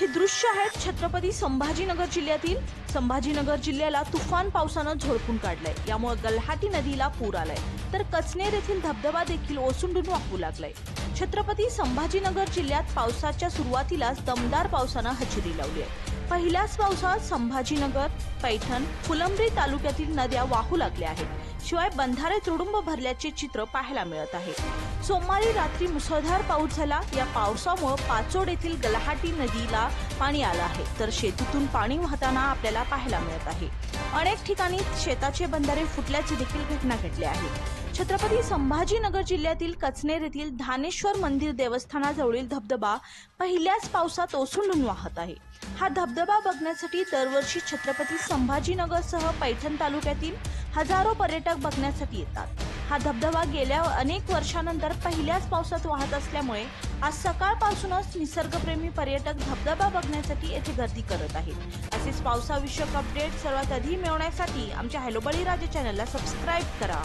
हे दृश्य आहेत छत्रपती संभाजीनगर जिल्ह्यातील। संभाजीनगर जिल्ह्याला तुफान पावसानं झोडपून काढलंय। यामुळे गलहाटी नदीला पूर आलाय, तर कचनेर येथील धबधबा देखील ओसंडून वाहू लागलाय। छत्रपती संभाजीनगर जिल्ह्यात पावसाच्या सुरुवातीलाच दमदार पावसानं हजेरी लावली आहे। पहिल्याच पावसात संभाजीनगर, पैठण, फुलंब्री तालुक्यातील नद्या वाहू लागल्या आहेत। शिवाय बंधारे तुडुंब भरल्याचे चित्र पाहायला मिळत आहे। सोमवारी रात्री मुसळधार पाऊस झाला। या पावसामुळे पाचोड येथील गलहाटी नदीला पाणी आलं आहे, तर शेतीतून पाणी वाहताना आपल्याला पाहायला मिळत आहे। अनेक ठिकाणी शेताचे बंधारे फुटल्याची देखील घटना घडली आहे। छत्रपती संभाजीनगर जिल्ह्यातील कचनेर येथील धानेश्वर मंदिर देवस्थानाजवळील धबधबा पहिल्याच पावसात ओसंडून वाहत आहे। हा धबधबा बघण्यासाठी दरवर्षी छत्रपती संभाजीनगरसह पैठण तालुक्यातील हजारो पर्यटक बघण्यासाठी येतात। हा धबधबा गेल्या अनेक वर्षांनंतर पहिल्याच पावसात वाहत असल्यामुळे आज सकाळपासूनच निसर्गप्रेमी पर्यटक धबधबा बघण्यासाठी येथे गर्दी करत आहेत। असेच पावसाविषयक अपडेट सर्वात आधी मिळवण्यासाठी आमच्या हॅलो बळीराजा चॅनलला सबस्क्राईब करा।